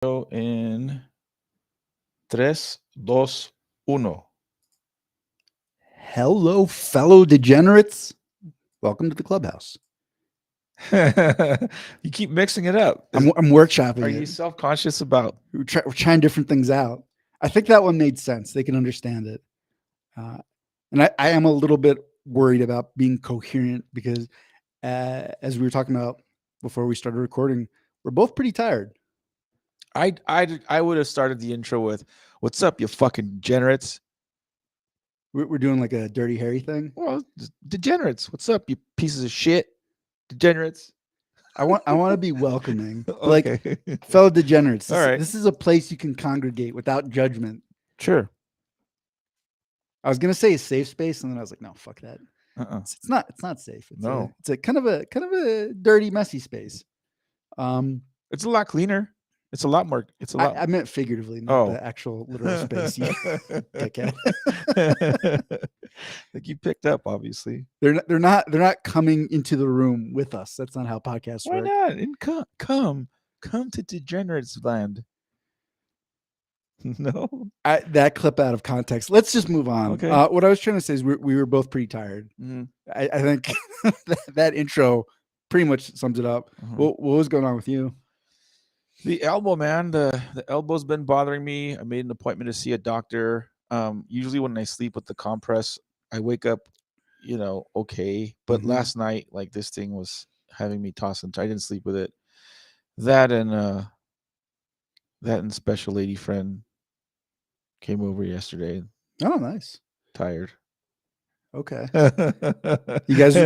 In tres, dos, uno. Hello, fellow degenerates. Welcome to the clubhouse. You keep mixing it up. I'm Are workshopping you it. self-conscious about? We're trying different things out. I think that one made sense. They can understand it. Uh, and I am a little bit worried about being coherent because, as we were talking about before we started recording, we're both pretty tired. I would have started the intro with, "What's up, you fucking degenerates?" We're doing like a Dirty Harry thing. Well, degenerates. What's up, you pieces of shit, degenerates? I want to be welcoming, like Okay. fellow degenerates. All right. This is a place you can congregate without judgment. Sure. I was gonna say a safe space, and then I was like, no, fuck that. Uh-uh. It's not. It's not safe. No. It's a kind of a dirty, messy space. Um, It's a lot cleaner. It's a lot more. It's a lot. I meant figuratively, not Oh. the actual literal space. You dickhead. Like you picked up, obviously. They're not coming into the room with us. That's not how podcasts Why work. not? And come to degenerates land. No. That clip out of context. Let's just move on. Okay. What I was trying to say is we were both pretty tired. Mhm. I think that intro pretty much sums it up. Mhm. What was going on with you? The elbow, man. The elbow's been bothering me. I made an appointment to see a doctor. Usually when I sleep with the compress, I wake up, okay. But Mhm. last night, like this thing was having me tossing. I didn't sleep with it. That and special lady friend came over yesterday. Oh, nice. Tired. Okay. You guys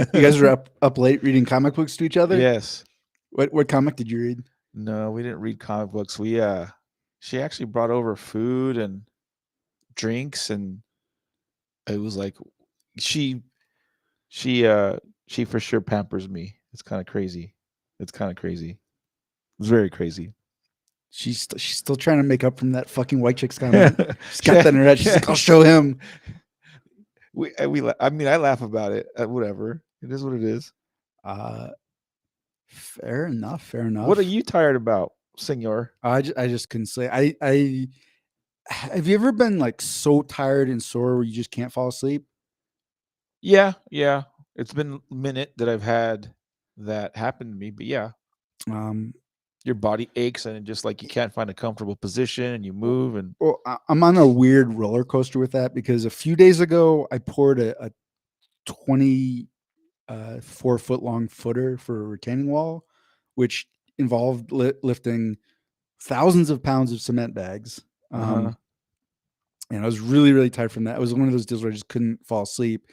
are up late reading comic books to each other? Yes. What comic did you read? No, we didn't read comic books. She actually brought over food and drinks, and it was like she she uh she for sure pampers me. It's kind of crazy. It's kind of crazy. It's very crazy. She's still trying to make up from that fucking white chicks comment. She's got that in her head. She's like, I'll show him. I mean, I laugh about it. Whatever. It is what it is. Uh, fair enough. Fair enough. What are you tired about, senor? I just couldn't say. I have you ever been like so tired and sore where you just can't fall asleep? Yeah. It's been a minute that I've had that happen to me, but yeah, Um, your body aches and it just like you can't find a comfortable position and you well, move and I'm on a weird roller coaster with that because a few days ago I poured a 20 4 foot long footer for a retaining wall, which involved lifting thousands of pounds of cement bags. uh-huh. And I was really, really tired from that. It was one of those deals where I just couldn't fall asleep.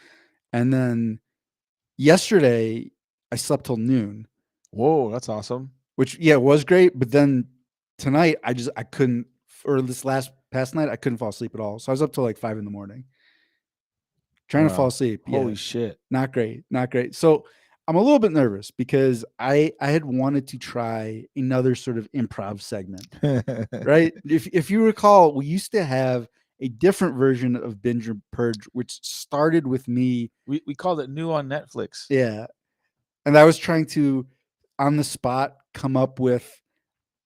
And then yesterday, I slept till noon, Whoa, that's awesome. which yeah was great. But then tonight, I couldn't, or this last past night, I couldn't fall asleep at all. So I was up till like 5 in the morning trying to fall Wow. asleep. Yeah, Holy shit. not great, not great. So I'm a little bit nervous because I had wanted to try another sort of improv segment, right? If you recall, we used to have a different version of Binge or Purge, which started with me. We called it new on Netflix. Yeah. And I was trying to, on the spot, come up with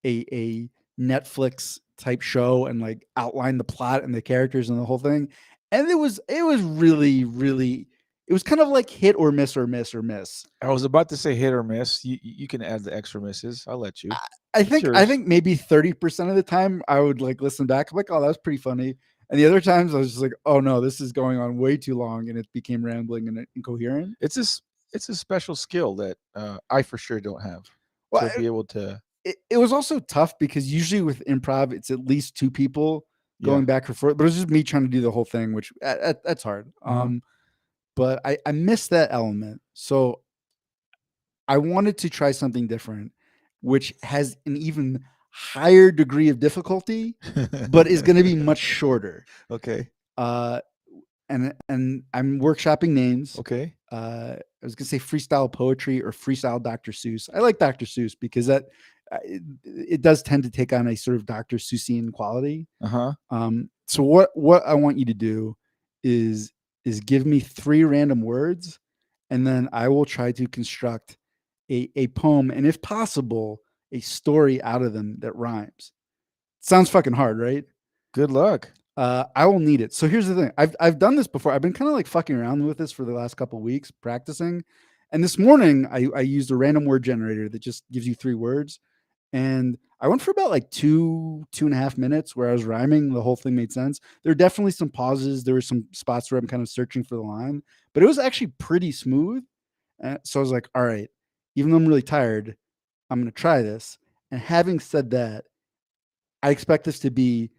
a Netflix type show and like outline the plot and the characters and the whole thing. And it was really, really, it was kind of like hit or miss or miss or miss. I was about to say hit or miss. You can add the extra misses. I'll let you. I It's think I yours. think maybe 30% of the time I would like listen back. I'm like, oh, that was pretty funny. And the other times I was just like, oh no, this is going on way too long and it became rambling and incoherent. It's a special skill that I for sure don't have Well, to be able to. it was also tough because usually with improv, it's at least two people Yeah. going back and forth. But it was just me trying to do the whole thing, which that's hard. Uh-huh. But I missed that element. So I wanted to try something different, which has an even higher degree of difficulty, but is going to be much shorter. Okay. Uh, and I'm workshopping names. Okay. I was gonna say freestyle poetry or freestyle Dr. Seuss. I like Dr. Seuss because that it does tend to take on a sort of Dr. Seussian quality. Uh-huh. So what I want you to do is give me 3 random words, and then I will try to construct a poem, and if possible, a story out of them that rhymes. Sounds fucking hard, right? Good luck. I will need it. So here's the thing. I've done this before. I've been kind of like fucking around with this for the last couple of weeks, practicing. And this morning I used a random word generator that just gives you 3 words. And I went for about like 2.5 minutes where I was rhyming. The whole thing made sense. There were definitely some pauses. There were some spots where I'm kind of searching for the line, but it was actually pretty smooth. So I was like, all right, even though I'm really tired, I'm going to try this. And having said that, I expect this to be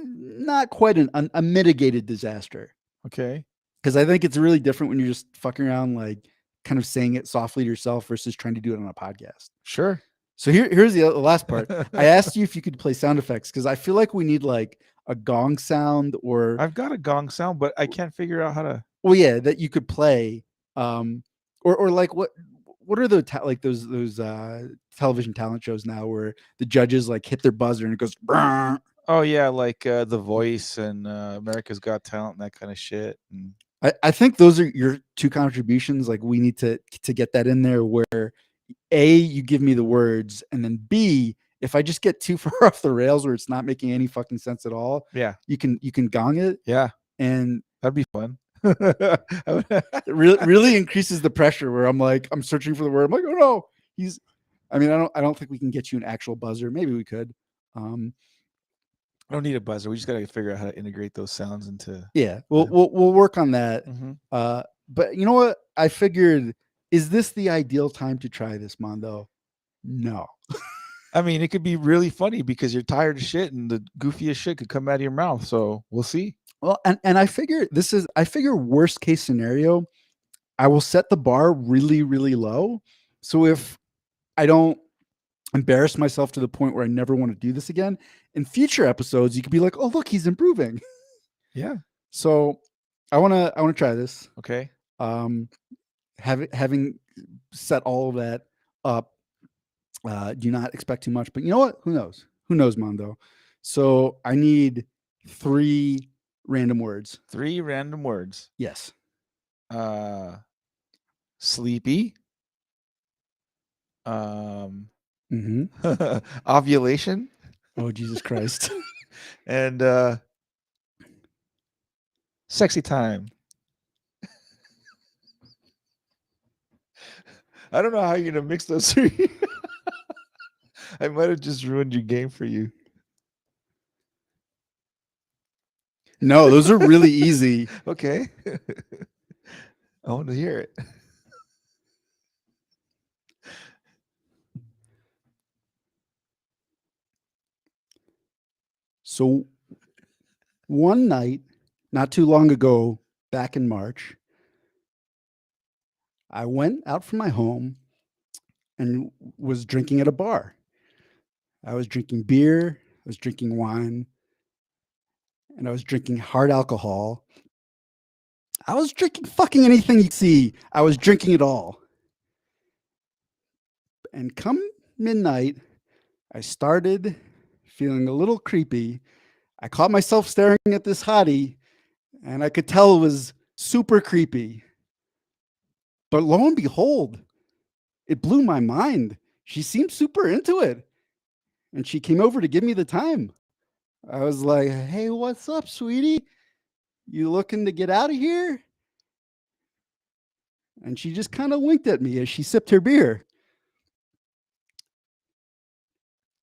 not quite a mitigated disaster, Okay. because I think it's really different when you're just fucking around, like kind of saying it softly to yourself versus trying to do it on a podcast. Sure. So here's the last part. I asked you if you could play sound effects because I feel like we need like a gong sound or, I've got a gong sound, but I can't figure out how to. well, yeah, that you could play, um, or like what are the like those television talent shows now where the judges like hit their buzzer and it goes. "Brrr." Oh yeah, like The Voice and America's Got Talent and that kind of shit. And I think those are your 2 contributions. Like we need to get that in there where A, you give me the words, and then B, if I just get too far off the rails where it's not making any fucking sense at all, yeah, you can gong it, yeah, and that'd be fun. it really increases the pressure where I'm like, I'm searching for the word. I'm like, oh no, he's. I mean, I don't think we can get you an actual buzzer. Maybe we could. I don't need a buzzer. We just got to figure out how to integrate those sounds into. Yeah, we'll work on that. Mhm. But you know what? I figured, is this the ideal time to try this, Mondo? No. I mean, it could be really funny because you're tired of shit and the goofiest shit could come out of your mouth. So we'll see. Well, and I figure worst case scenario, I will set the bar really, really low. So if I don't embarrass myself to the point where I never want to do this again, in future episodes, you could be like, oh, look, he's improving. Yeah. So I wanna try this. Okay. Having set all of that up, do not expect too much. But you know what? Who knows? Who knows, Mondo? So I need 3 random words. 3 random words. Yes. Sleepy. Um, Mm-hmm. ovulation Oh, Jesus Christ. and sexy time. I don't know how you're gonna mix those 3. I might have just ruined your game for you. No, those are really easy. Okay. I want to hear it. So one night, not too long ago, back in March, I went out from my home and was drinking at a bar. I was drinking beer, I was drinking wine, and I was drinking hard alcohol. I was drinking fucking anything you see. I was drinking it all. And come midnight, I started feeling a little creepy. I caught myself staring at this hottie, and I could tell it was super creepy. But lo and behold, it blew my mind. She seemed super into it. And she came over to give me the time. I was like, hey, what's up, sweetie? You looking to get out of here? And she just kind of winked at me as she sipped her beer.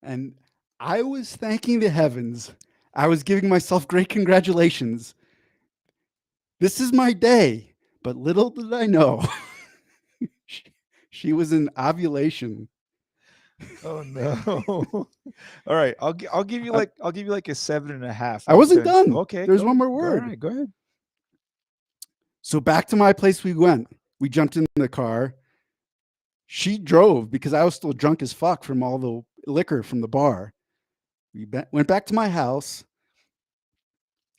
And I was thanking the heavens. I was giving myself great congratulations. This is my day. But little did I know, she was in ovulation. Oh no. All right. I'll give you like a 7.5. I wasn't done. Okay. There's go. one more All word. right. Go ahead. So back to my place we went. We jumped in the car. She drove because I was still drunk as fuck from all the liquor from the bar. We went back to my house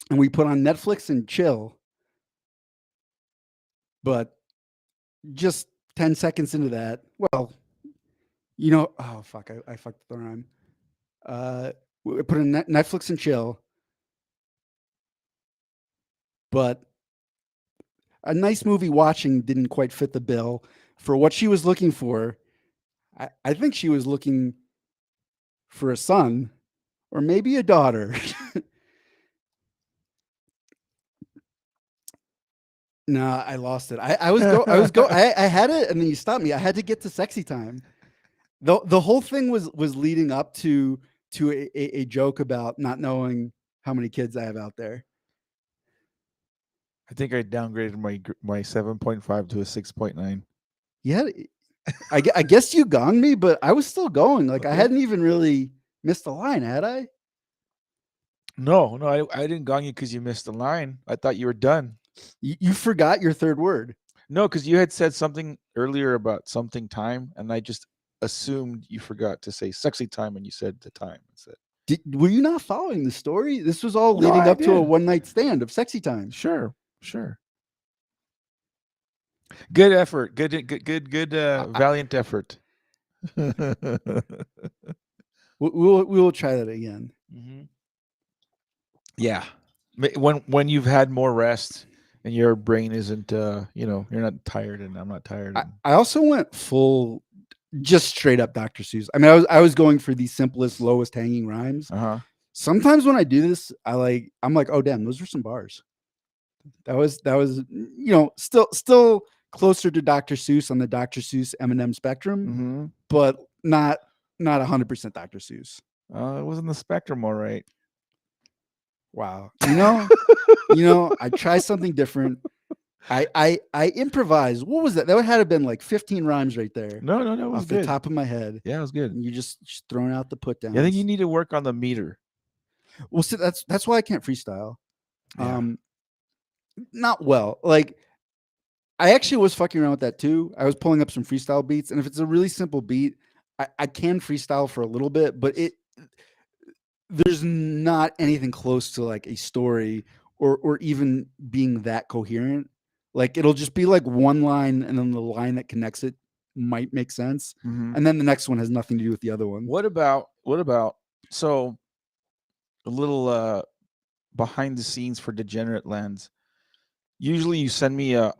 and we put on Netflix and chill. But just 10 seconds into that, well, oh fuck, I fucked the rhyme. We put in Netflix and chill, but a nice movie watching didn't quite fit the bill for what she was looking for. I think she was looking for a son or maybe a daughter. No, I lost it. I had it, and then you stopped me. I had to get to sexy time. The whole thing was leading up to a joke about not knowing how many kids I have out there. I think I downgraded my 7.5 to a 6.9. Yeah, I guess you gonged me, but I was still going. Like I hadn't even really missed a line, had I? No, I didn't gong you because you missed the line. I thought you were done. You forgot your third word. No, because you had said something earlier about something time, and I just assumed you forgot to say sexy time, and you said the time instead. Were you not following the story? This was all No, leading I up to a did. one night stand of sexy time. Sure. Good effort. Good. Valiant effort. We will try that again. Mhm. Yeah. When you've had more rest and your brain isn't, you're not tired, and I'm not tired. I also went full, just straight up Dr. Seuss. I mean, I was going for the simplest, lowest hanging rhymes. Sometimes when I do this, I'm like, oh damn, those are some bars. That was still closer to Dr. Seuss on the Dr. Seuss Eminem spectrum, but not 100% Dr. Seuss. It was in the spectrum, all right. Wow. I try something different. I improvise. What was that? That had to have been like 15 rhymes right there. No, that was off good. the top of my head. Yeah, it was good. And you just throwing out the put downs. Yeah, I think you need to work on the meter. Well, see, that's why I can't freestyle. Yeah. Not well. Like I actually was fucking around with that too. I was pulling up some freestyle beats, and if it's a really simple beat, I can freestyle for a little bit, but there's not anything close to like a story or even being that coherent. Like it'll just be like one line, and then the line that connects it might make sense, and then the next one has nothing to do with the other one. What about so a little behind the scenes for Degenerate Lands? Usually you send me a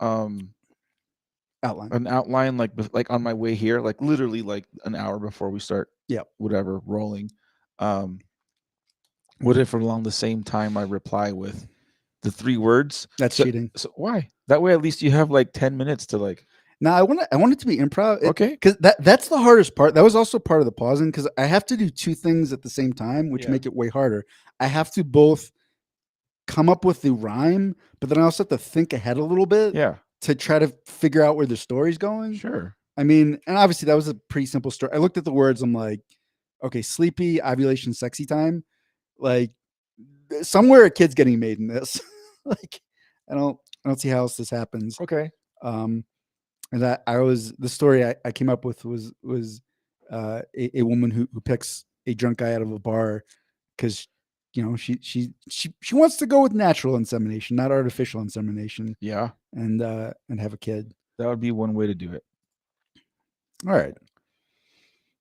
outline, an outline like on my way here, like literally like an hour before we start whatever rolling. What if along the same time I reply with the 3 words? That's cheating. So why? That way at least you have like 10 minutes to like. Now I want it to be improv. Okay. Because that's the hardest part. That was also part of the pausing, because I have to do 2 things at the same time, which make it way harder. I have to both come up with the rhyme, but then I also have to think ahead a little bit to try to figure out where the story's going. Sure. I mean, and obviously that was a pretty simple story. I looked at the words. I'm like, okay, sleepy, ovulation, sexy time. Like somewhere a kid's getting made in this. Like I don't see how else this happens. Okay. And that the story I came up with was a woman who picks a drunk guy out of a bar because she wants to go with natural insemination, not artificial insemination. Yeah. And have a kid. That would be one way to do it. All right.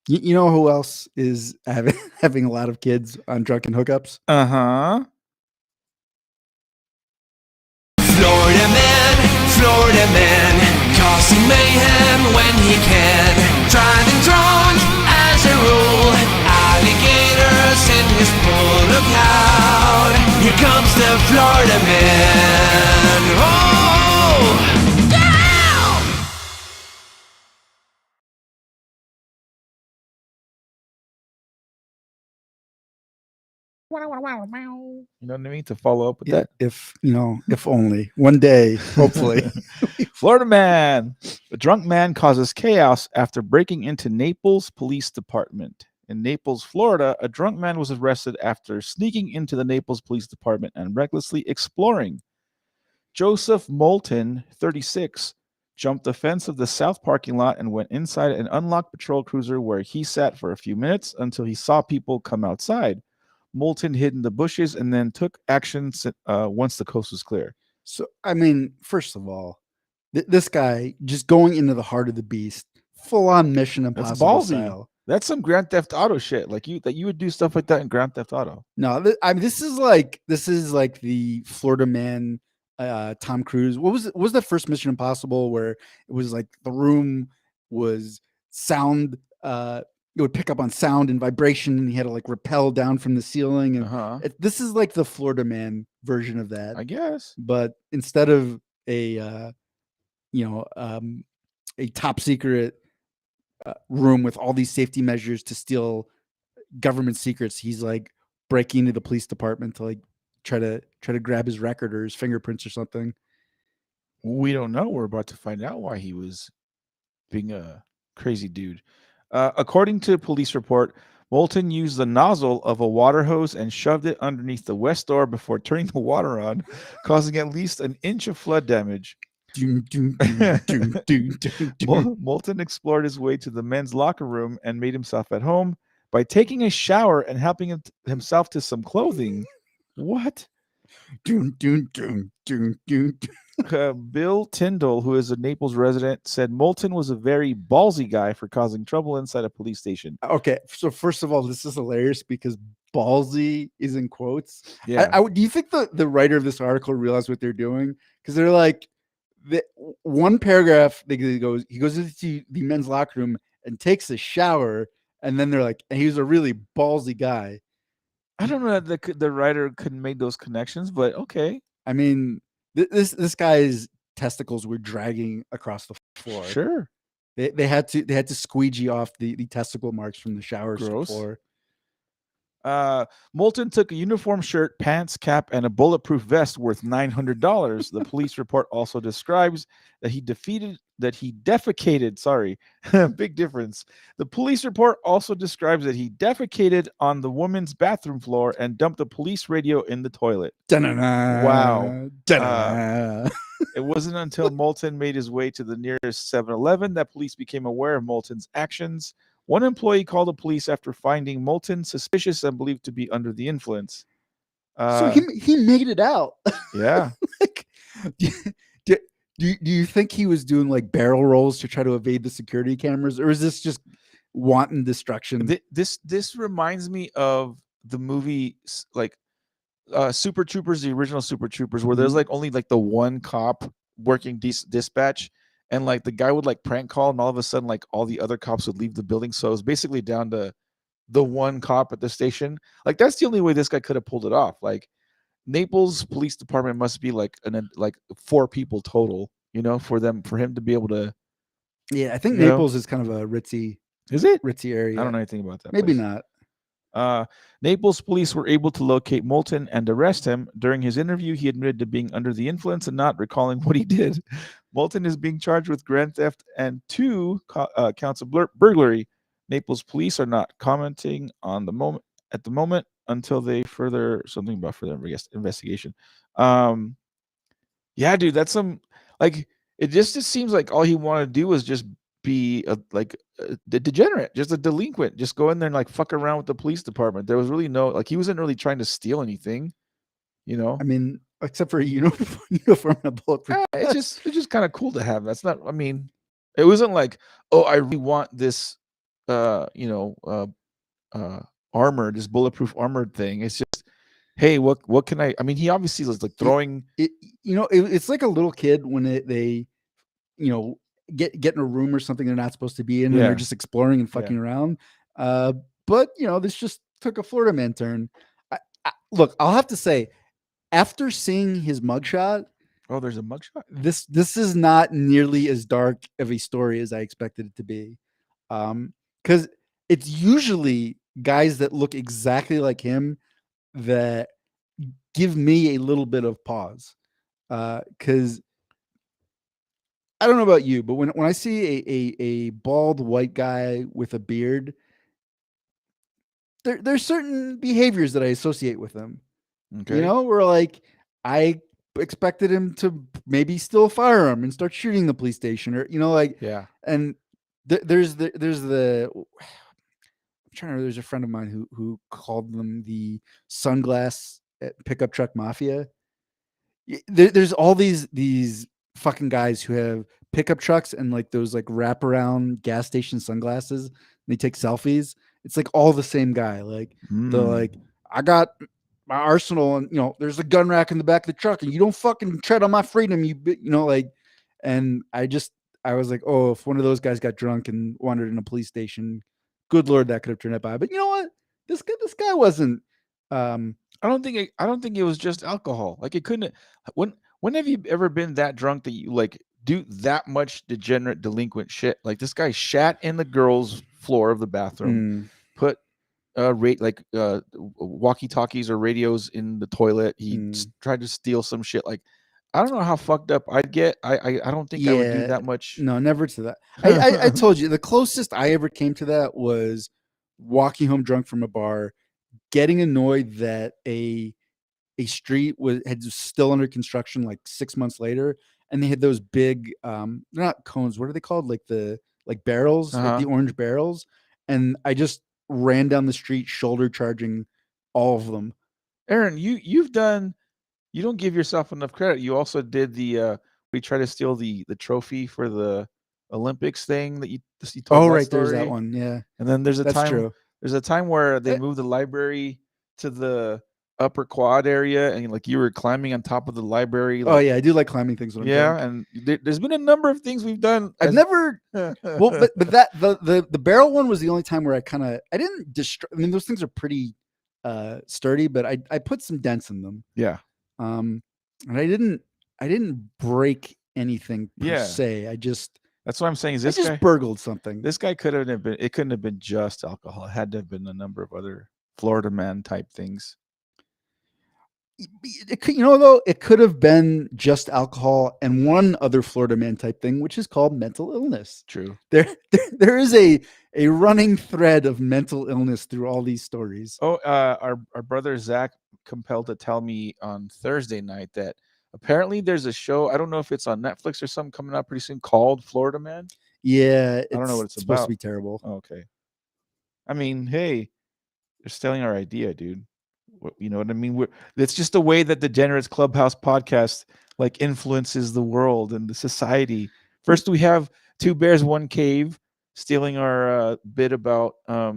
You know who else is having a lot of kids on drunken hookups? Florida man, causing mayhem when he can. Driving drunk as a rule. Alligators in his pool, look out. Here comes the Florida man. Oh! You know what I mean? To follow up with that. If only one day, hopefully. Florida man. A drunk man causes chaos after breaking into Naples Police Department. In Naples, Florida, a drunk man was arrested after sneaking into the Naples Police Department and recklessly exploring. Joseph Moulton, 36, jumped the fence of the south parking lot and went inside an unlocked patrol cruiser where he sat for a few minutes until he saw people come outside. Moulton hid in the bushes and then took action once the coast was clear. So, I mean, first of all, this guy just going into the heart of the beast, full on Mission Impossible style. That's some Grand Theft Auto shit. Like you would do stuff like that in Grand Theft Auto. No, I mean this is like the Florida man, Tom Cruise. What was that first Mission Impossible where it was like the room was sound it would pick up on sound and vibration, and he had to like rappel down from the ceiling. And this is like the Florida Man version of that, I guess. but instead of a a top secret room with all these safety measures to steal government secrets, he's like breaking into the police department to like try to grab his record or his fingerprints or something. We don't know. We're about to find out why he was being a crazy dude. According to a police report, Moulton used the nozzle of a water hose and shoved it underneath the west door before turning the water on, causing at least an inch of flood damage. Moulton explored his way to the men's locker room and made himself at home by taking a shower and helping himself to some clothing. What? Bill Tyndall, who is a Naples resident, said Moulton was a very ballsy guy for causing trouble inside a police station. Okay, so first of all, this is hilarious because ballsy is in quotes. Yeah. Do you think the writer of this article realized what they're doing? Because they're like, one paragraph, he goes into the men's locker room and takes a shower, and then they're like, and he was a really ballsy guy. I don't know that the writer couldn't make those connections, but okay. I mean, this guy's testicles were dragging across the floor. Sure. They had to squeegee off the testicle marks from the showers to the floor. Moulton took a uniform shirt, pants, cap, and a bulletproof vest worth $900. The police report also describes that he defecated. Sorry, big difference. The police report also describes that he defecated on the woman's bathroom floor and dumped the police radio in the toilet. Da-na-na, wow. Da-na-na. It wasn't until Moulton made his way to the nearest 7-Eleven that police became aware of Moulton's actions. One employee called the police after finding Moulton suspicious and believed to be under the influence. So he made it out. Yeah. Like, do you think he was doing like barrel rolls to try to evade the security cameras, or is this just wanton destruction? This reminds me of the movie like Super Troopers, the original Super Troopers, where there's like only like the one cop working dispatch. And like the guy would like prank call, and all of a sudden, like all the other cops would leave the building. So it was basically down to the one cop at the station. Like that's the only way this guy could have pulled it off. Like Naples Police Department must be like like 4 people total, for him to be able to. Yeah, I think Naples is kind of a ritzy. Is it ritzy area? I don't know anything about that. Maybe place. not. Naples police were able to locate Moulton and arrest him. During his interview, he admitted to being under the influence and not recalling what he did. Moulton is being charged with grand theft and 2 counts of burglary. Naples police are not commenting on at the moment until they further investigation. Yeah, dude, that's some like it just seems like all he wanted to do was just be a degenerate, just a delinquent, just go in there and like fuck around with the police department. There was really he wasn't really trying to steal anything, I mean, except for a uniform and a bulletproof. It's just kind of cool to have. That's not. I mean, it wasn't like, oh, I really want this, armor, this bulletproof armored thing. It's just, hey, what can I? I mean, he obviously was like throwing. It's like a little kid when they get in a room or something they're not supposed to be in, and they're just exploring and fucking around. But this just took a Florida Man turn. Look, I'll have to say, after seeing his mugshot, there's a mugshot. This is not nearly as dark of a story as I expected it to be, because it's usually guys that look exactly like him that give me a little bit of pause, because I don't know about you, but when I see a bald white guy with a beard, there's certain behaviors that I associate with him. Okay. Where like I expected him to maybe steal a firearm and start shooting the police station, or And there's the I'm trying to. There's a friend of mine who called them the sunglass pickup truck mafia. There's all these fucking guys who have pickup trucks and like those like wraparound gas station sunglasses. And they take selfies. It's like all the same guy. Like they're like, I got my arsenal, and there's a gun rack in the back of the truck, and you don't fucking tread on my freedom, and I was like, oh, if one of those guys got drunk and wandered in a police station, good Lord, that could have turned out bad. But you know what? This guy wasn't. I don't think it was just alcohol. Like it couldn't. When have you ever been that drunk that you like do that much degenerate delinquent shit? Like this guy shat in the girls' floor of the bathroom, put walkie talkies or radios in the toilet. He tried to steal some shit. Like I don't know how fucked up I'd get. I don't think I would do that much. No, never to that. I told you the closest I ever came to that was walking home drunk from a bar, getting annoyed that a street was still under construction like 6 months later, and they had those big they're not cones, what are they called, like the barrels, like the orange barrels, and I just ran down the street shoulder charging all of them. Aaron, you don't give yourself enough credit. You also did we try to steal the trophy for the Olympics thing that you told. Oh, that right, story. there's that one. Yeah, and then there's That's true. There's a time where they moved the library to the upper quad area, and like you were climbing on top of the library. Oh yeah, I do like climbing things when I'm drunk. and there's been a number of things we've done. I've never well, but that the barrel one was the only time where I didn't destroy. I mean, those things are pretty sturdy, but I put some dents in them. Yeah. And I didn't break anything per Yeah. se. That's what I'm saying. Is I this just guy burgled something. This guy couldn't have been. It couldn't have been just alcohol. It had to have been a number of other Florida man type things. It could, though, it could have been just alcohol and one other Florida man type thing, which is called mental illness. True. There is a running thread of mental illness through all these stories. Oh, our brother Zach compelled to tell me on Thursday night that apparently there's a show. I don't know if it's on Netflix or something coming out pretty soon called Florida Man. Yeah, I don't know what it's supposed about. to be terrible. Okay. I mean, hey, they're stealing our idea, dude. You know what I mean? It's just the way that the Degenerates Clubhouse podcast like influences the world and the society. First, we have Two Bears, One Cave stealing our bit about. I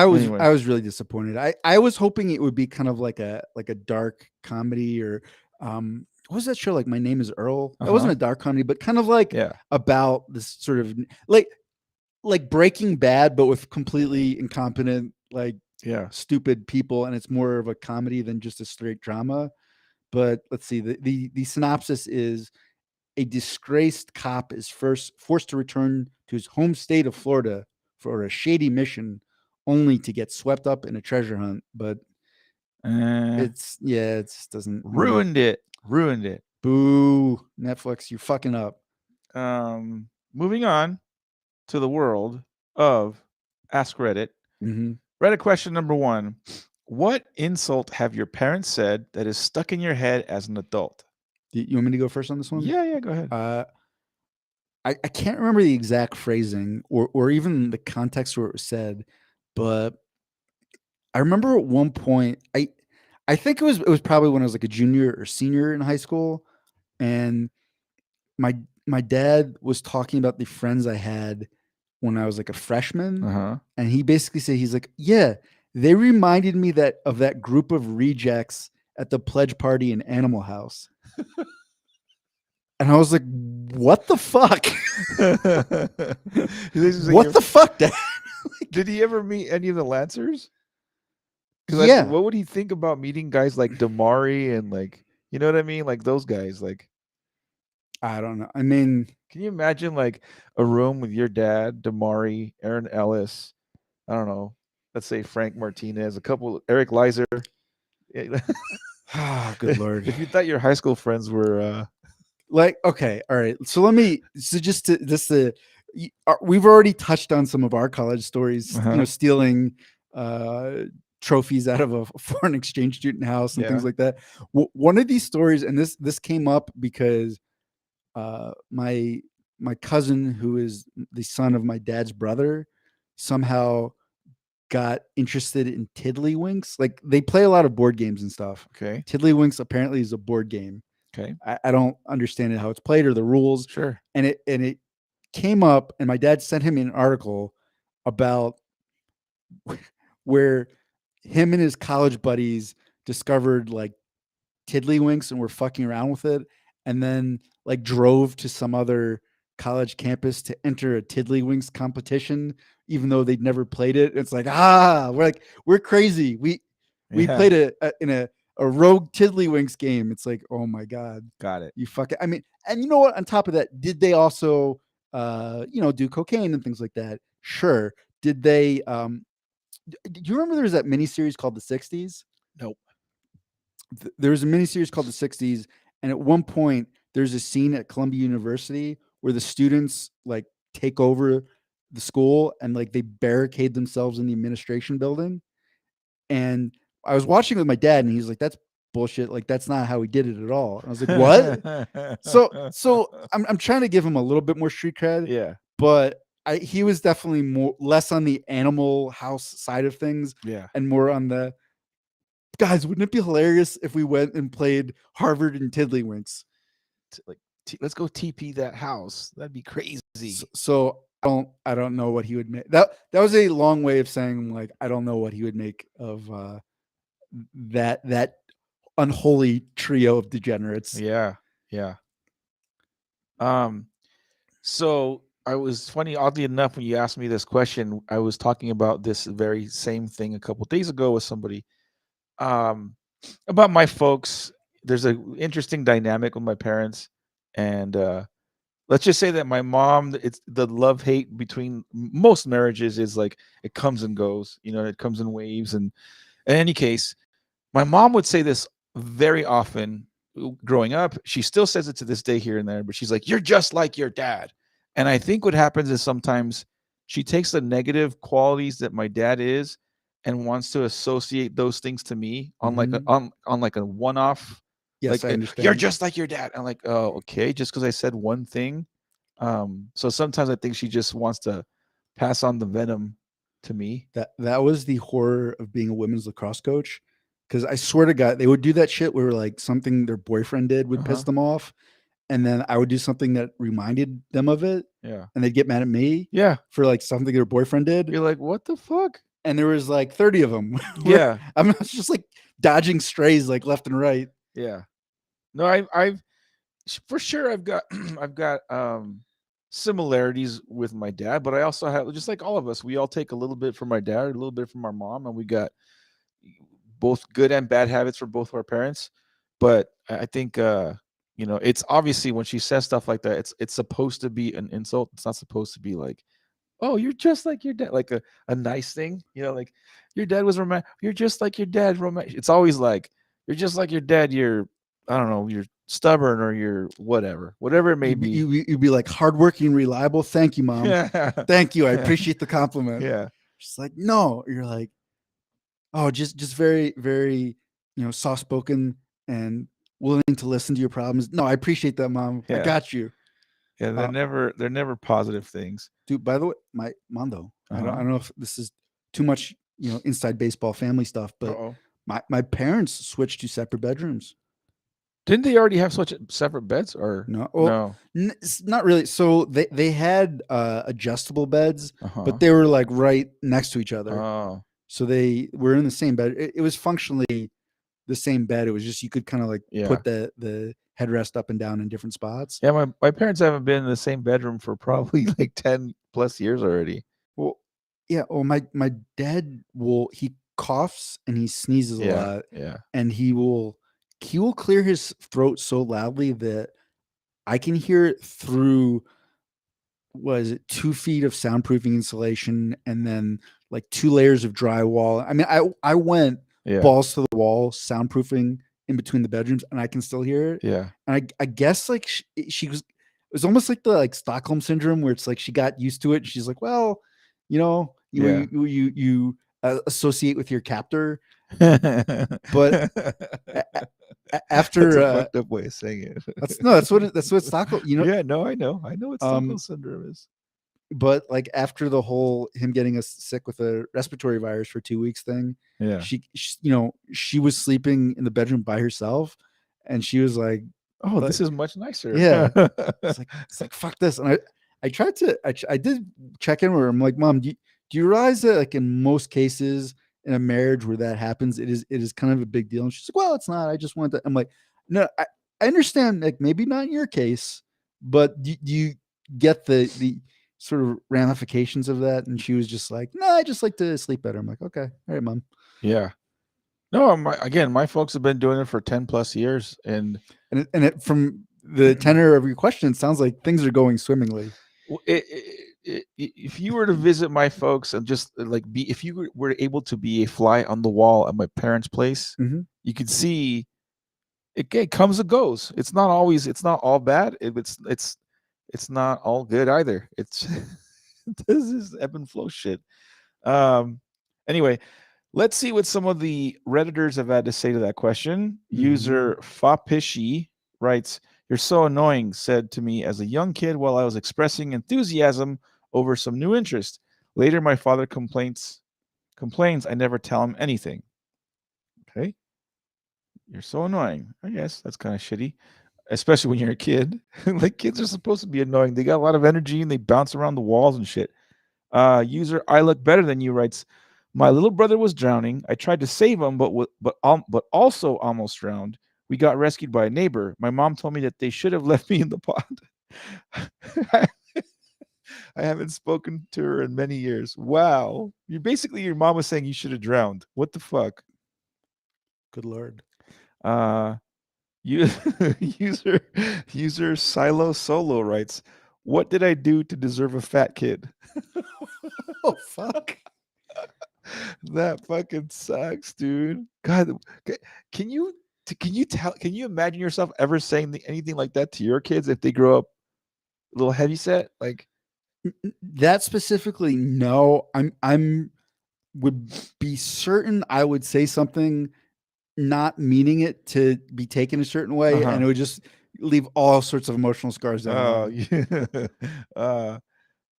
was really disappointed. I was hoping it would be kind of like a dark comedy or what was that show, like My Name Is Earl? It wasn't a dark comedy, but kind of like about this sort of like Breaking Bad, but with completely incompetent, stupid people, and it's more of a comedy than just a straight drama. But let's see, the synopsis is: a disgraced cop is forced to return to his home state of Florida for a shady mission, only to get swept up in a treasure hunt. But it just doesn't ruined it. Boo, Netflix, you're fucking up. Moving on to the world of AskReddit. Reddit question number 1: what insult have your parents said that is stuck in your head as an adult? You want me to go first on this one? Yeah, go ahead. I can't remember the exact phrasing or even the context where it was said, but I remember at one point, I think it was probably when I was like a junior or senior in high school, and my dad was talking about the friends I had when I was like a freshman, and he basically said, he's like, yeah, they reminded me of that group of rejects at the pledge party in Animal House. And I was like, what the fuck? What the fuck, Dad? Did he ever meet any of the Lancers? Yeah. What would he think about meeting guys like Damari and like, you know what I mean? Like those guys, like. I don't know. I mean, can you imagine like a room with your dad, Damari, Aaron Ellis, I don't know, let's say Frank Martinez, a couple, Eric Leiser. Good Lord. If you thought your high school friends were okay, all right. So we've already touched on some of our college stories, stealing trophies out of a foreign exchange student house and things like that. One of these stories, and this came up because my cousin, who is the son of my dad's brother, somehow got interested in Tiddlywinks. Like they play a lot of board games and stuff. Okay. Tiddlywinks apparently is a board game. Okay. I don't understand how it's played or the rules. Sure. And it came up, and my dad sent him an article about where him and his college buddies discovered like Tiddlywinks and were fucking around with it, and then like drove to some other college campus to enter a Tiddlywinks competition, even though they'd never played it. It's like, we're crazy. We Yeah. played in a rogue Tiddlywinks game. It's like, oh my God, Got it. you fucking, I mean, and you know what? On top of that, did they also, do cocaine and things like that? Sure. Did they, do you remember there was that miniseries called The 60s? Nope. There was a miniseries called The 60s. And at one point, there's a scene at Columbia University where the students like take over the school and like they barricade themselves in the administration building. And I was watching with my dad and he's like, that's bullshit. Like, that's not how he did it at all. And I was like, what? So I'm trying to give him a little bit more street cred. Yeah. But he was definitely less on the Animal House side of things. Yeah. And more on the, guys, wouldn't it be hilarious if we went and played Harvard and Tiddlywinks? Like, let's go TP that house. That'd be crazy. So I don't know what he would make. That was a long way of saying like I don't know what he would make of that unholy trio of degenerates. Yeah. So I was oddly enough, when you asked me this question, I was talking about this very same thing a couple days ago with somebody. About my folks. There's an interesting dynamic with my parents, and let's just say that my mom, it's the love-hate between most marriages is like it comes and goes, it comes in waves. And in any case, my mom would say this very often growing up. She still says it to this day here and there, but she's like, "You're just like your dad." And I think what happens is sometimes she takes the negative qualities that my dad is and wants to associate those things to me on like on like a one-off. Yes, like, I understand. You're just like your dad. I'm like, oh, okay, just because I said one thing. So sometimes I think she just wants to pass on the venom to me. That was the horror of being a women's lacrosse coach. Because I swear to God, they would do that shit where like something their boyfriend did would piss them off. And then I would do something that reminded them of it. Yeah. And they'd get mad at me. Yeah. For like something their boyfriend did. You're like, what the fuck? And there was like 30 of them. Yeah. I'm just like dodging strays like left and right. Yeah. No, I've for sure I've got similarities with my dad, but I also have, just like all of us, we all take a little bit from my dad, a little bit from our mom, and we got both good and bad habits for both of our parents. But I think it's obviously when she says stuff like that, it's supposed to be an insult. It's not supposed to be like, oh, you're just like your dad, like a nice thing, like your dad was romantic. You're just like your dad, romantic. It's always like, you're just like your dad. You're, I don't know, you're stubborn or you're whatever it may be. You'd be like hardworking, reliable. Thank you, Mom. Thank you. I appreciate the compliment. Yeah. She's like, no. You're like, oh, just very, very, soft spoken and willing to listen to your problems. No, I appreciate that, Mom. Yeah. I got you. Yeah, they're never positive things. Dude, by the way, my Mondo, I don't know if this is too much, inside baseball family stuff, but my parents switched to separate bedrooms. Didn't they already have such separate beds or no? Well, no, not really. So they had adjustable beds, but they were like right next to each other. Oh. So they were in the same bed. It was functionally the same bed. It was just you could kind of like put the headrest up and down in different spots. Yeah, my parents haven't been in the same bedroom for probably like 10 plus years already. Well, yeah. Well, my dad he coughs and he sneezes a lot. Yeah. And he will clear his throat so loudly that I can hear it through, 2 feet of soundproofing insulation and then like 2 layers of drywall. I mean, I went balls to the wall soundproofing in between the bedrooms and I can still hear it. Yeah. And I guess like she was, it was almost like the like Stockholm syndrome where it's like she got used to it. And she's like, well, you associate with your captor. But after that's a fucked up way of saying it. that's what Stockholm, Yeah, no, I know what Stockholm syndrome is. But like after the whole him getting us sick with a respiratory virus for 2 weeks thing, she was sleeping in the bedroom by herself, and she was like, "Oh, this is much nicer." Yeah, it's like fuck this. And I tried to I did check in with her. I'm like, Mom, do you realize that like in most cases in a marriage where that happens, it is kind of a big deal? And she's like, well, it's not. I just want to. I'm like, no, I understand. Like maybe not in your case, but do you get the sort of ramifications of that, and she was just like, "No, I just like to sleep better." I'm like, "Okay, all right, mom." Yeah. No, my folks have been doing it for 10 plus years, and And from the tenor of your question, it sounds like things are going swimmingly. if you were to visit my folks and just like be, if you were able to be a fly on the wall at my parents' place, Mhm. you could see it comes and goes. It's not always, it's not all bad. It's not all good either. It's this is ebb and flow shit. Um, anyway, let's see what some of the Redditors have had to say to that question. User Fapishi writes, "You're so annoying," said to me as a young kid while I was expressing enthusiasm over some new interest. Later, my father complains I never tell him anything. Okay. You're so annoying. I guess that's kind of shitty, especially when you're a kid. Like kids are supposed to be annoying. They got a lot of energy and they bounce around the walls and shit. User I look better than you writes, "My little brother was drowning. I tried to save him, but also almost drowned. We got rescued by a neighbor. My mom told me that they should have left me in the pond. I haven't spoken to her in many years. Wow, you basically your mom was saying you should have drowned. What the fuck?" Good Lord. Uh, you user user Silo Solo writes, "What did I do to deserve a fat kid?" Oh, fuck. That fucking sucks, dude. God, can you can you imagine yourself ever saying anything like that to your kids if they grow up a little heavy set? Like, That specifically, no. I'm would be certain I would say something not meaning it to be taken a certain way, and it would just leave all sorts of emotional scars down the oh line. yeah.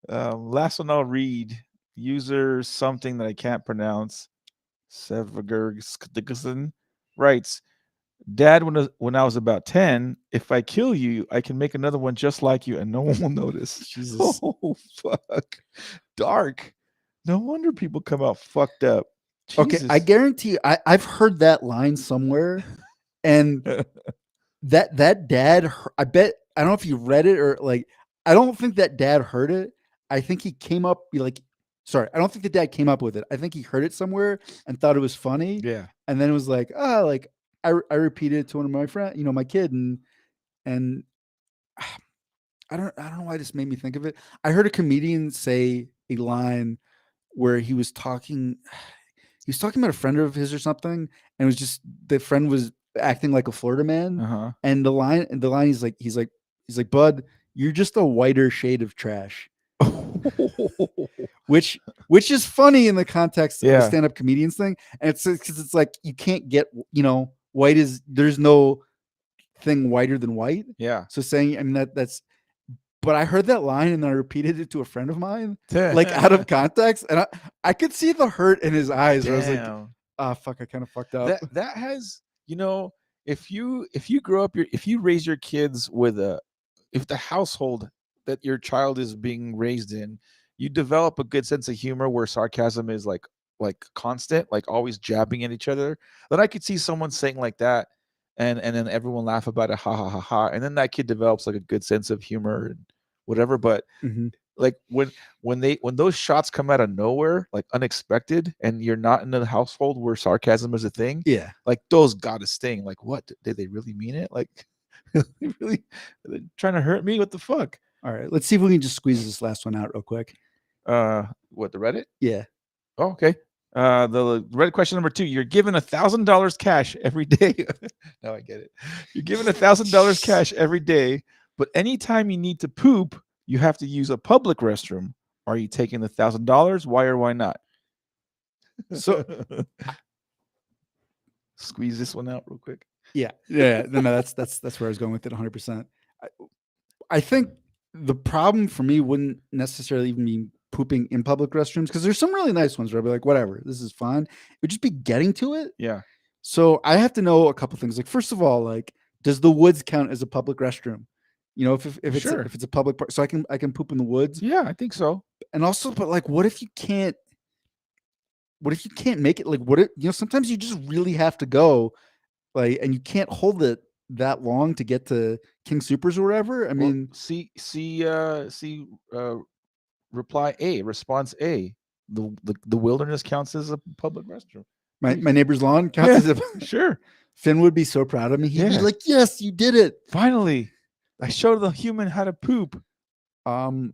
uh, Last one I'll read. User something that I can't pronounce. Severgerskdickerson writes, "Dad, when I was about 10, if I kill you, I can make another one just like you and no one will notice." Jesus. Oh, fuck. Dark. No wonder people come out fucked up. Okay, I Jesus. guarantee I've heard that line somewhere, and that dad, I bet, I don't know if you read it or like, I don't think that dad heard it. I think he came up like, sorry, I don't think the dad came up with it. I think he heard it somewhere and thought it was funny, Yeah. and then it was like, like I repeated it to one of my friends, my kid, and I don't know why this made me think of it. I heard a comedian say a line where he was talking about a friend of his or something, and it was just the friend was acting like a Florida man, Uh-huh. and the line he's like, "Bud, you're just a whiter shade of trash," which is funny in the context of a Yeah. stand-up comedians thing, and it's because it's like you can't get white is there's no thing whiter than white. Yeah. So saying, I mean that's. But I heard that line and then I repeated it to a friend of mine, like out of context, and I could see the hurt in his eyes. Where I was like, Damn. "Ah, fuck, I kind of fucked up." That has, if you grow up if you raise your kids with if the household that your child is being raised in, you develop a good sense of humor where sarcasm is like constant, like always jabbing at each other. Then I could see someone saying like that, and then everyone laugh about it, ha ha ha ha, and then that kid develops like a good sense of humor and whatever. But Mhm. like when those shots come out of nowhere, like unexpected, and you're not in a household where sarcasm is a thing, Yeah. like those gotta sting. Like, what did they really mean it? Like, really are they trying to hurt me? What the fuck? All right, let's see if we can just squeeze this last one out real quick. What, the Reddit? Yeah. Oh, okay. The Reddit question number 2: You're given $1,000 cash every day. Now I get it. You're given $1,000 cash every day, but anytime you need to poop, you have to use a public restroom. Are you taking the $1,000? Why or why not? So Squeeze this one out real quick. yeah, no, that's where I was going with it 100%. I think the problem for me wouldn't necessarily even be pooping in public restrooms, because there's some really nice ones where I'd be like, whatever, this is fine. It would just be getting to it. Yeah. So I have to know a couple things. Like, first of all, like, does the woods count as a public restroom? Sure. If it's a public part, so I can poop in the woods. Yeah, I think so. And also, but like, what if you can't make it? Like, what if sometimes you just really have to go, like, and you can't hold it that long to get to King Supers or whatever? I Well, mean, reply A, response A. The wilderness counts as a public restroom. my neighbor's lawn counts Yeah, as a. sure. Finn would be so proud of me. He'd be Yeah. like, "Yes, you did it." Finally, I showed the human how to poop. And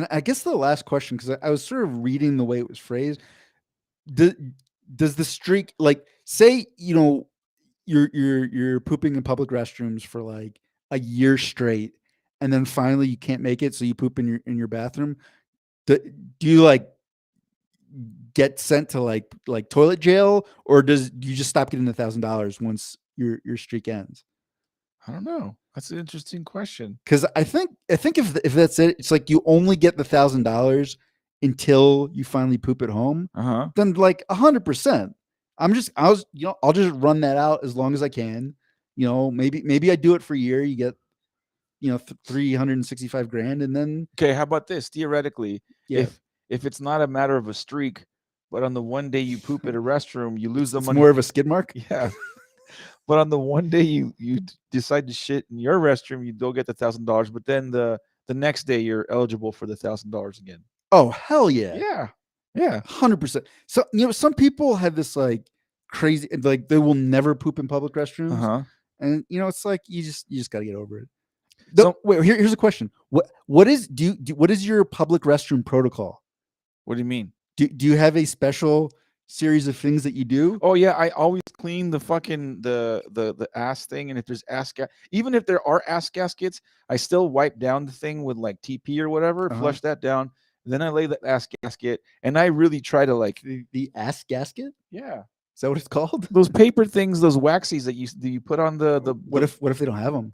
I guess the last question, because I was sort of reading the way it was phrased. Does the streak, like, say, you're pooping in public restrooms for like a year straight, and then finally you can't make it, so you poop in your bathroom. Do you like get sent to like toilet jail, or do you just stop getting $1,000 once your streak ends? I don't know. That's an interesting question. Because I think if that's it, it's like you only get the $1,000 until you finally poop at home. Uh-huh. Then like 100%. I'll just run that out as long as I can. Maybe I do it for a year. You get 365 grand, and then Okay, how about this? Theoretically, yeah, if it's not a matter of a streak, but on the one day you poop at a restroom, you lose the it's money. more of a skid mark. Yeah. But on the one day you decide to shit in your restroom, you don't get the $1,000. But then the next day you're eligible for the $1,000 again. Oh hell yeah, Yeah, yeah. 100%. So some people have this like crazy, like they will never poop in public restrooms, Uh-huh. and it's like you just got to get over it. So- Wait, here's a question. What is what is your public restroom protocol? What do you mean? Do you have a special series of things that you do? Oh yeah, I always clean the fucking the ass thing, and if there's even if there are ass gaskets, I still wipe down the thing with like TP or whatever, flush that down. Then I lay the ass gasket, and I really try to like The ass gasket? yeah, Is that what it's called? those paper things, those waxies that you put on the What if they don't have them?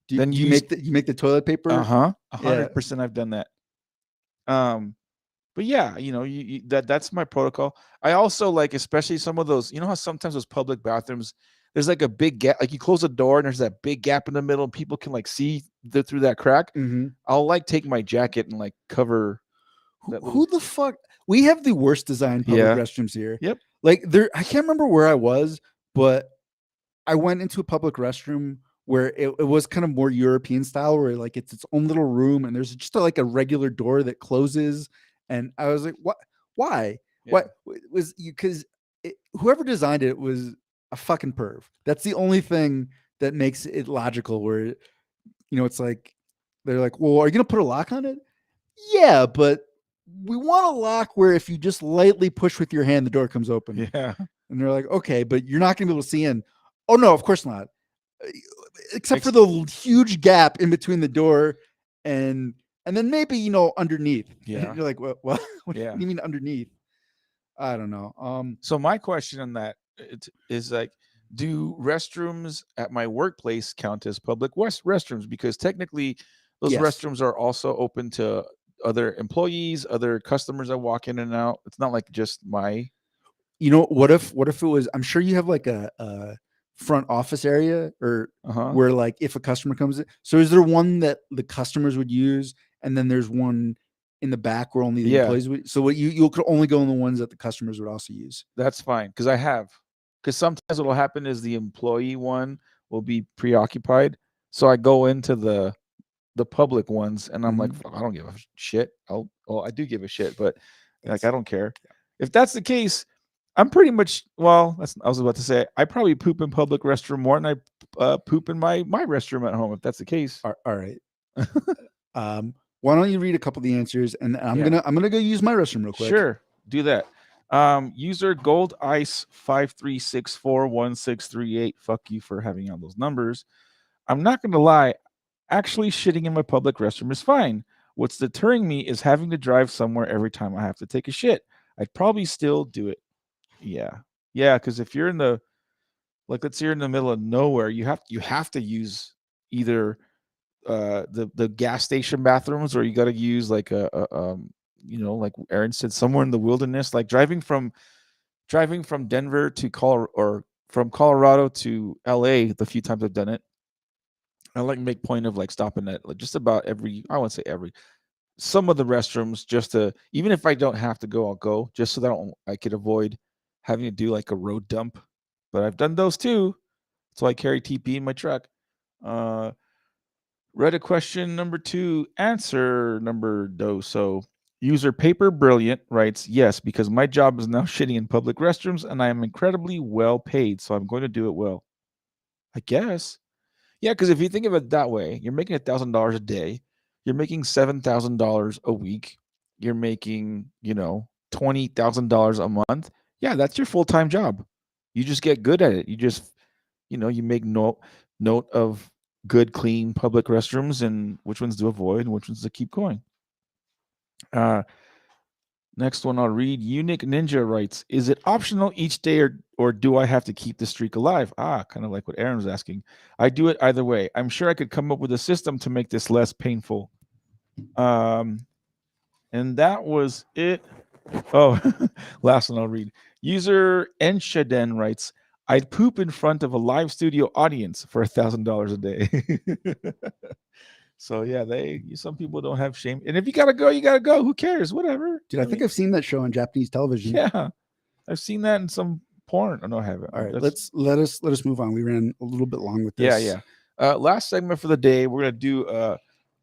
Then you make the toilet paper? 100%. I've done that. But yeah, that's my protocol. I also like, especially some of those, how sometimes those public bathrooms, there's like a big gap, like you close the door and there's that big gap in the middle and people can like see through that crack. I'll like take my jacket and like cover. Who the fuck? We have the worst designed public restrooms here. Yep. Like I can't remember where I was, but I went into a public restroom where it was kind of more European style, where like it's its own little room and there's just like a regular door that closes. And I was like, what? Why? Yeah. What was you? Because whoever designed it was a fucking perv. That's the only thing that makes it logical. Where it's like they're like, well, are you gonna put a lock on it? Yeah, but we want a lock where if you just lightly push with your hand, the door comes open. Yeah. And they're like, okay, but you're not gonna be able to see in. Oh no, of course not. Except for the huge gap in between the door and then maybe underneath. Yeah. You're like, what do Yeah. you mean underneath? I don't know. So my question on that is like, do restrooms at my workplace count as public restrooms? Because technically, those Yes. restrooms are also open to other employees, other customers that walk in and out. It's not like just my. What if it was? I'm sure you have like a front office area or where like if a customer comes in. So is there one that the customers would use, and then there's one in the back where only the employees would? So what you could only go in the ones that the customers would also use. That's fine, because sometimes what'll happen is the employee one will be preoccupied, so I go into the public ones and I'm like, I don't give a shit. I do give a shit, but like I don't care. If that's the case, I'm pretty much I was about to say I probably poop in public restroom more than I poop in my restroom at home. If that's the case, all right. Why don't you read a couple of the answers, and I'm gonna go use my restroom real quick. Sure, do that. User Gold Ice 53641638. Fuck you for having all those numbers. I'm not gonna lie. Actually, shitting in my public restroom is fine. What's deterring me is having to drive somewhere every time I have to take a shit. I'd probably still do it. Yeah, because if you're let's say you're in the middle of nowhere, you have to use either the gas station bathrooms, or you got to use like like Aaron said, somewhere in the wilderness, like driving from Denver to or from Colorado to LA. The few times I've done it, I like make point of like stopping at like just about I won't say some of the restrooms, just to, even if I don't have to go, I'll go just so that I could avoid having to do like a road dump. But I've done those too. So I carry TP in my truck. Reddit question number 2, answer number do. So user Paper Brilliant writes, yes, because my job is now shitting in public restrooms and I am incredibly well paid, so I'm going to do it well. I guess. Yeah, because if you think of it that way, you're making $1,000 a day, you're making $7,000 a week, you're making, $20,000 a month. Yeah, that's your full time job. You just get good at it. You just, you make note of good, clean public restrooms and which ones to avoid and which ones to keep going. Next one I'll read. Unique Ninja writes, is it optional each day or do I have to keep the streak alive? Kind of like what Aaron was asking. I do it either way. I'm sure I could come up with a system to make this less painful. And that was it. Oh, last one I'll read. User Enshaden writes, I'd poop in front of a live studio audience for $1,000 a day. So yeah, some people don't have shame, and if you gotta go, you gotta go. Who cares? Whatever. Dude, I think I've seen that show on Japanese television. Yeah, I've seen that in some porn. Oh, no, I haven't. All right, let us move on. We ran a little bit long with this. Yeah. Last segment for the day, we're gonna do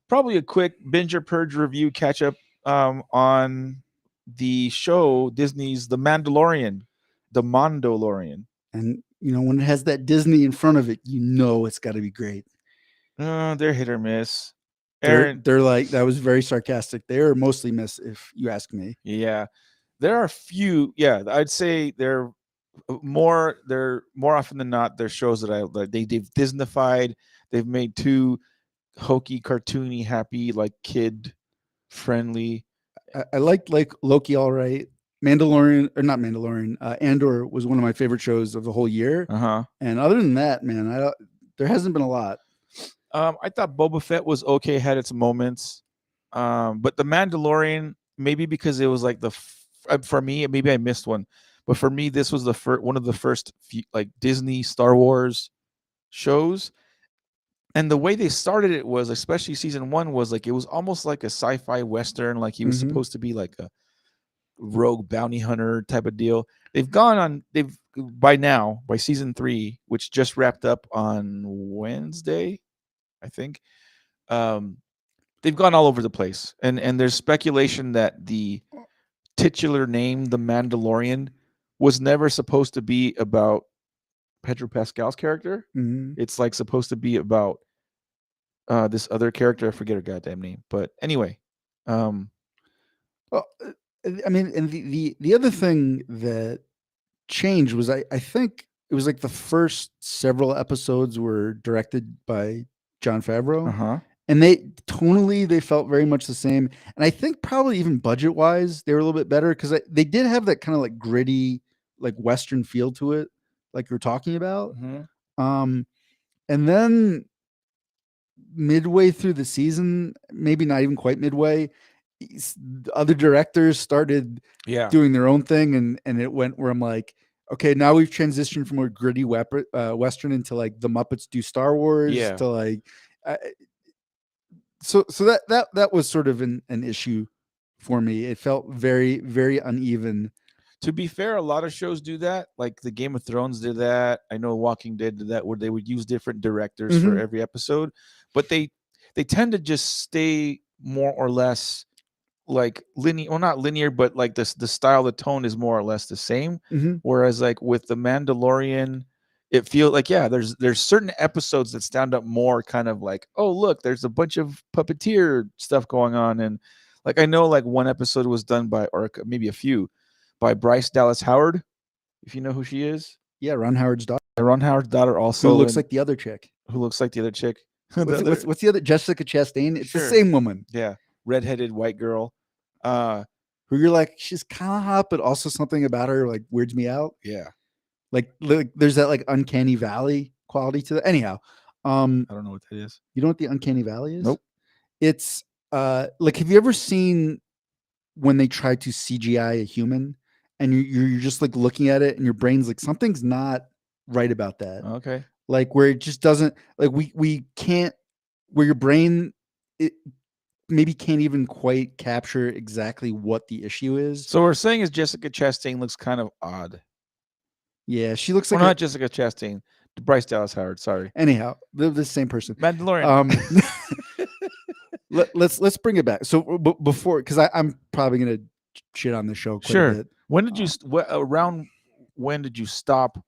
probably a quick binge or purge review catch up on the show Disney's The Mandalorian. And when it has that Disney in front of it, it's got to be great. They're hit or miss. Aaron, they're like, that was very sarcastic. They're mostly miss, if you ask me. Yeah, there are a few. Yeah, I'd say they're more often than not. They're shows that they've Disneyfied. They've made too hokey, cartoony, happy, like kid friendly. I liked like Loki, all right. Mandalorian or not Mandalorian. Andor was one of my favorite shows of the whole year. And other than that, man, there hasn't been a lot. I thought Boba Fett was okay, had its moments, but The Mandalorian, maybe because it was like for me, maybe I missed one, but for me, this was one of the first like Disney Star Wars shows, and the way they started it was, especially season 1, was like it was almost like a sci-fi western, like he was supposed to be like a rogue bounty hunter type of deal. By season 3, which just wrapped up on Wednesday, I think, they've gone all over the place, and there's speculation that the titular name, the Mandalorian, was never supposed to be about Pedro Pascal's character. It's like supposed to be about this other character. I forget her goddamn name, but anyway. Well, I mean, and the other thing that changed was I think it was like the first several episodes were directed by Jon Favreau, and they felt very much the same. And I think probably even budget wise, they were a little bit better because they did have that kind of like gritty, like Western feel to it, like you're talking about. And then midway through the season, maybe not even quite midway, other directors started doing their own thing, and it went where I'm like, okay, now we've transitioned from a gritty Western into like the Muppets do Star Wars to like, so that was sort of an issue for me. It felt very, very uneven. To be fair, a lot of shows do that. Like the Game of Thrones did that. I know Walking Dead did that, where they would use different directors for every episode, but they tend to just stay more or less like linear, well, not linear, but like the style, the tone is more or less the same. Whereas like with the Mandalorian, it feels like, there's certain episodes that stand up more kind of like, oh, look, there's a bunch of puppeteer stuff going on. And like, I know like one episode was done by, or maybe a few, by Bryce Dallas Howard, if you know who she is. Yeah, Ron Howard's daughter. Ron Howard's daughter also. Who looks like the other chick. What's the other? Jessica Chastain. It's the same woman. Yeah, redheaded white girl. Who you're like, she's kind of hot, but also something about her like weirds me out. Yeah, like there's that like uncanny valley quality to that. Anyhow, I don't know what that is. You know what the uncanny valley is? Nope. It's like, have you ever seen when they try to CGI a human and you're just like looking at it and your brain's like, something's not right about that. Okay. Like where it just doesn't, like we can't, where your brain it maybe can't even quite capture exactly what the issue is. So what we're saying is Jessica Chastain looks kind of odd. Yeah, she looks like not Jessica Chastain. Bryce Dallas Howard. Sorry, Anyhow, the same person. Mandalorian. Let's bring it back. So before, because I'm probably gonna shit on the show quite a Sure. bit. When did you around? When did you stop?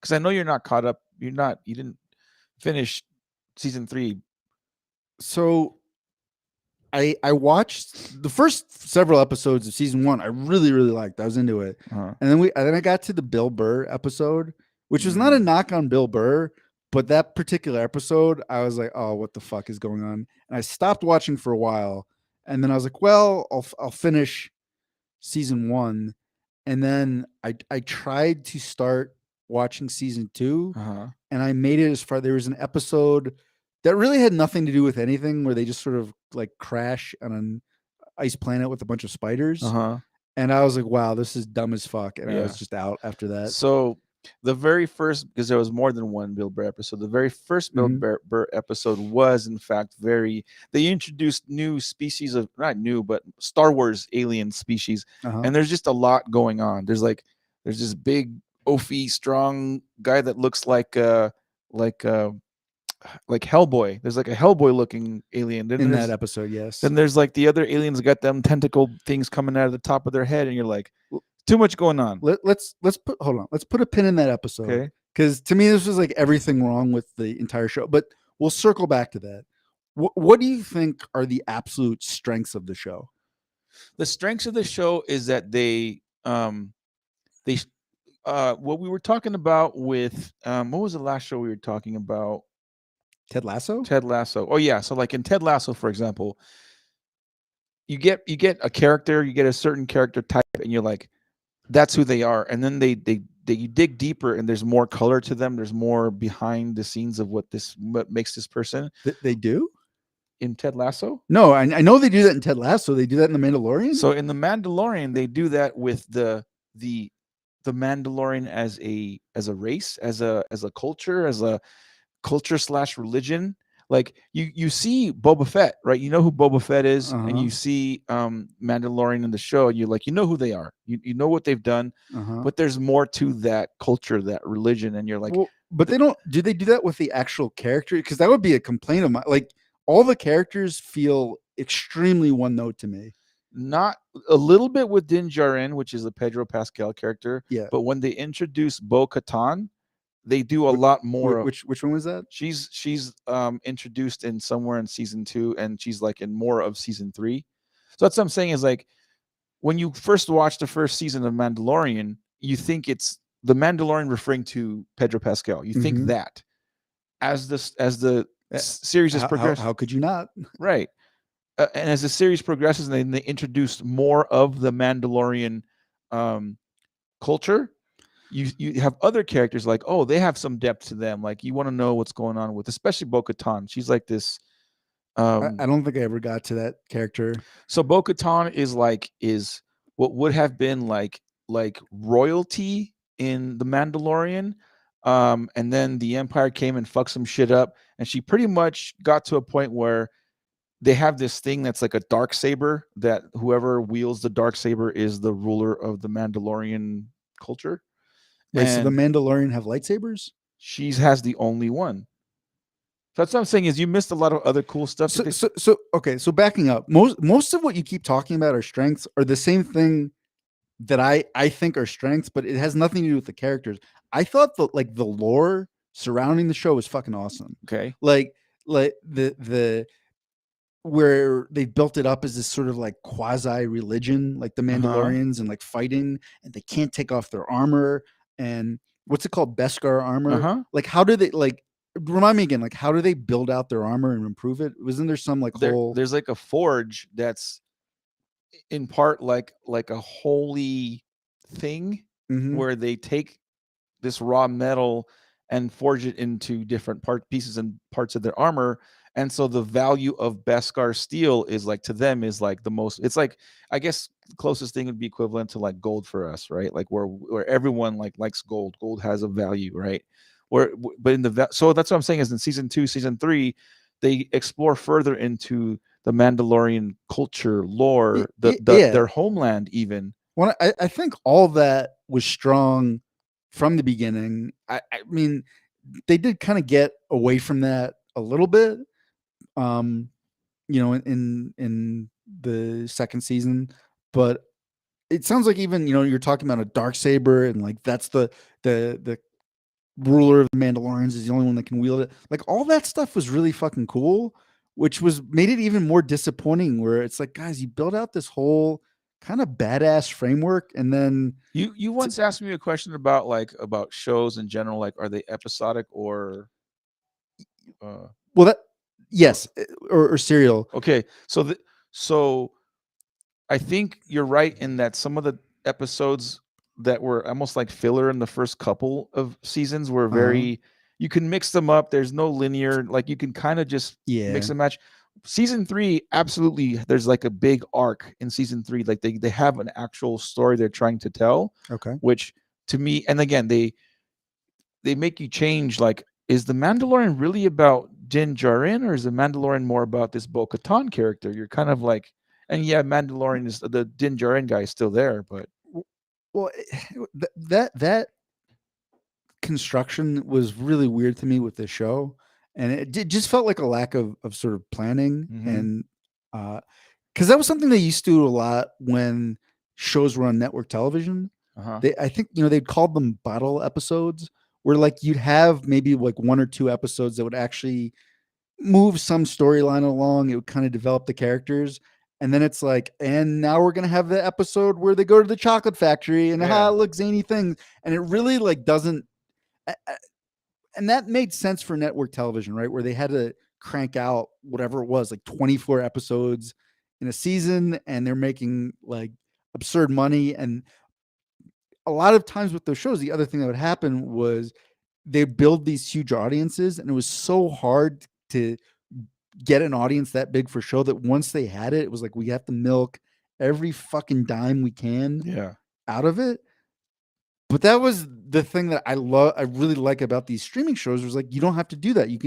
Because I know you're not caught up. You didn't finish season 3. So I watched the first several episodes of season 1. I really liked. I was into it, Uh-huh. and then I got to the Bill Burr episode, which was not a knock on Bill Burr, but that particular episode, I was like, oh, what the fuck is going on? And I stopped watching for a while, and then I was like, well, I'll finish season 1, and then I tried to start watching season 2, Uh-huh. and I made it as far. There was an episode that really had nothing to do with anything, where they just sort of like crash on an ice planet with a bunch of spiders. Uh-huh. And I was like, wow, this is dumb as fuck. And I Yeah. was just out after that. So the very first, because there was more than one Bill Burr episode, the very first Bill Mhm. Burr episode was in fact they introduced new species of, not new, but Star Wars alien species. Uh-huh. And there's just a lot going on. There's this big, oafy, strong guy that looks like Hellboy. There's like a Hellboy looking alien. Then In there's- that episode, yes. Then there's like the other aliens got them tentacle things coming out of the top of their head, and you're like, too much going on. Let's put a pin in that episode. Okay. Because to me, this was like everything wrong with the entire show. But we'll circle back to that. What do you think are the absolute strengths of the show? The strengths of the show is that what we were talking about with what was the last show we were talking about? Ted Lasso? Ted Lasso. Oh yeah, so like in Ted Lasso, for example, you get a character, you get a certain character type, and you're like, that's who they are. And then you dig deeper, and there's more color to them. There's more behind the scenes of what makes this person. They do? In Ted Lasso? No, I know they do that in Ted Lasso. They do that in The Mandalorian? So in The Mandalorian, they do that with the Mandalorian as a race, as a culture, / religion. Like you see Boba Fett, right? You know who Boba Fett is, and Uh-huh. you see Mandalorian in the show, and you're like, you know who they are. You know what they've done, Uh-huh. but there's more to that culture, that religion, and you're like, Well, but they don't. Do they do that with the actual character? Because that would be a complaint of mine. Like, all the characters feel extremely one note to me. not a little bit with Din Djarin, which is a Pedro Pascal character. Yeah. But when they introduce Bo-Katan, they do a lot more. Which one was that? She's introduced in somewhere in season 2, and she's like in more of season 3. So that's what I'm saying is, like, when you first watch the first season of Mandalorian, you think it's the Mandalorian referring to Pedro Pascal. You think Mhm. that as the series is progressing. How could you not? Right. And as the series progresses, and they introduce more of the Mandalorian culture, you have other characters like, oh, they have some depth to them. Like, you want to know what's going on with, especially Bo-Katan. She's like this. I don't think I ever got to that character. So Bo-Katan is what would have been like royalty in the Mandalorian. And then the Empire came and fucked some shit up, and she pretty much got to a point where they have this thing that's like a dark saber, that whoever wields the dark saber is the ruler of the Mandalorian culture. Wait, so the And Mandalorian have lightsabers? she has the only one. So that's what I'm saying is you missed a lot of other cool stuff. So okay, so backing up, most of what you keep talking about are strengths, are the same thing that I think are strengths, but it has nothing to do with the characters. I thought the lore surrounding the show was fucking awesome. Okay. Like the where they built it up as this sort of like quasi religion, like the Mandalorians, and like fighting, and they can't take off their armor, and what's it called, Beskar armor? Uh-huh. Like, how do they, like, remind me again, like, how do they build out their armor and improve it? Wasn't there some like whole? There's like a forge that's in part like a holy thing, Mhm. where they take this raw metal and forge it into different pieces and parts of their armor. And so the value of Beskar steel is like, to them, is like the most, it's like, I guess the closest thing would be equivalent to like gold for us, right? Like where everyone likes gold. Gold has a value, right? But in so that's what I'm saying is in season 2, season 3, they explore further into the Mandalorian culture, lore, their homeland even. Well, I think all that was strong from the beginning. I mean, they did kind of get away from that a little bit. Um, in the second season, but it sounds like even you're talking about a dark saber and like that's the ruler of the Mandalorians is the only one that can wield it. Like all that stuff was really fucking cool, which was made it even more disappointing. Where it's like, guys, you built out this whole kind of badass framework, and then You once asked me a question about shows in general, like are they episodic or uh well that yes, or serial. okay. So I think you're right in that some of the episodes that were almost like filler in the first couple of seasons were very you can mix them up. There's no linear, like you can kind of just mix Yeah. and match. Season 3, absolutely, there's like a big arc in season 3. Like they have an actual story they're trying to tell, Okay. which to me, and again, they make you change, like, is the Mandalorian really about Din Djarin, or is the Mandalorian more about this Bo-Katan character? You're kind of like, and yeah, Mandalorian is the Din Djarin guy is still there, but Well, that construction was really weird to me with the show, and just felt like a lack of sort of planning, and because that was something they used to do a lot when shows were on network television. I think they'd called them bottle episodes, where like you'd have maybe like one or two episodes that would actually move some storyline along. It would kind of develop the characters. And then it's like, and now we're gonna have the episode where they go to the chocolate factory and look, zany things. And it really like doesn't and that made sense for network television, right? Where they had to crank out whatever it was, like 24 episodes in a season, and they're making like absurd money. And a lot of times with those shows, the other thing that would happen was they build these huge audiences, and it was so hard to get an audience that big for a show that once they had it, it was like we have to milk every fucking dime we can out of it. But that was the thing that I really like about these streaming shows, was like you don't have to do that. You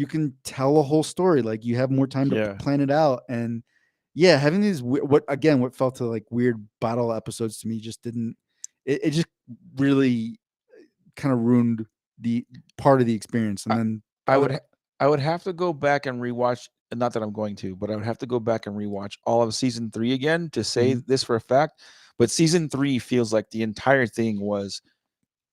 can tell a whole story. Like you have more time to plan it out. And yeah, having these what felt to like weird bottle episodes to me just didn't. It just really kind of ruined the part of the experience. And then I would have to go back and rewatch. Not that I'm going to, but I would have to go back and rewatch all of season 3 again to say this for a fact. But season 3 feels like the entire thing was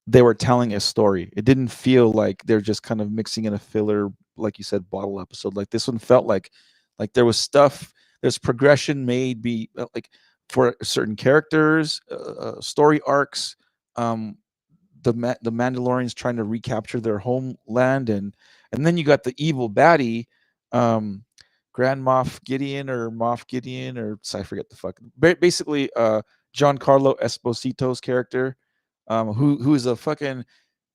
they were telling a story. It didn't feel like they're just kind of mixing in a filler, like you said, bottle episode. Like this one felt like there was stuff, there's progression made, be like for certain characters, story arcs. The Mandalorians trying to recapture their homeland, and then you got the evil baddie, Grand Moff Gideon or Moff Gideon, or I forget the fuck. Basically, Giancarlo Esposito's character, who is a fucking.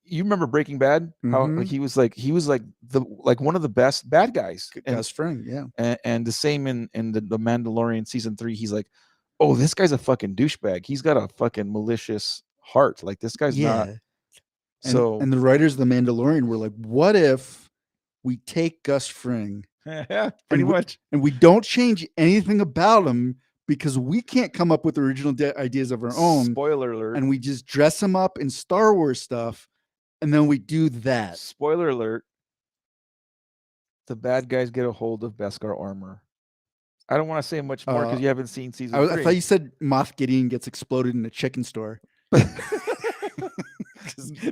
You remember Breaking Bad? How like he was like one of the best bad guys. Gus Fring, yeah. And the same in the Mandalorian season 3. He's like, oh, this guy's a fucking douchebag. He's got a fucking malicious heart. Like this guy's not. So and the writers of the Mandalorian were like, what if we take Gus Fring? Yeah, pretty much. And we don't change anything about him because we can't come up with original ideas of our own. Spoiler alert. And we just dress him up in Star Wars stuff, and then we do that. Spoiler alert. The bad guys get a hold of Beskar armor. I don't want to say much more because you haven't seen season 3. I thought you said Moff Gideon gets exploded in a chicken store.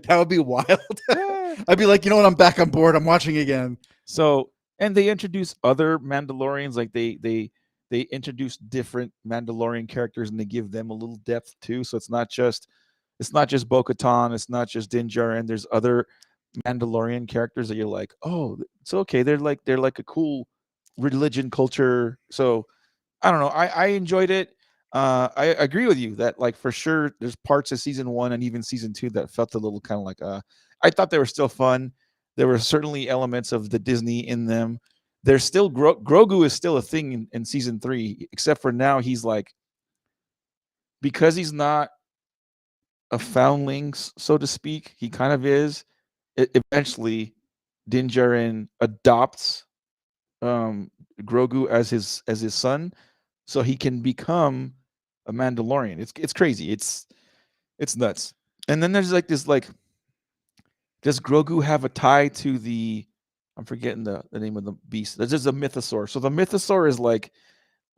That would be wild. I'd be like, you know what? I'm back on board. I'm watching again. So, and they introduce other Mandalorians. Like they introduce different Mandalorian characters, and they give them a little depth too. So it's not just Bo-Katan. It's not just Din Djarin. There's other Mandalorian characters that you're like, oh, it's okay. They're like a cool religion culture. So I don't know. I enjoyed it. I agree with you that like for sure there's parts of season 1 and even season 2 that felt a little kind of like I thought they were still fun. There were certainly elements of the Disney in them. There's still Grogu is still a thing in season 3, except for now he's like, because he's not a foundling, so to speak, he kind of is. Eventually Din Djarin adopts Grogu as his son, so he can become a Mandalorian. It's crazy. It's nuts. And then there's like this like Does Grogu have a tie to the? I'm forgetting the name of the beast. There's just a mythosaur. So the mythosaur is like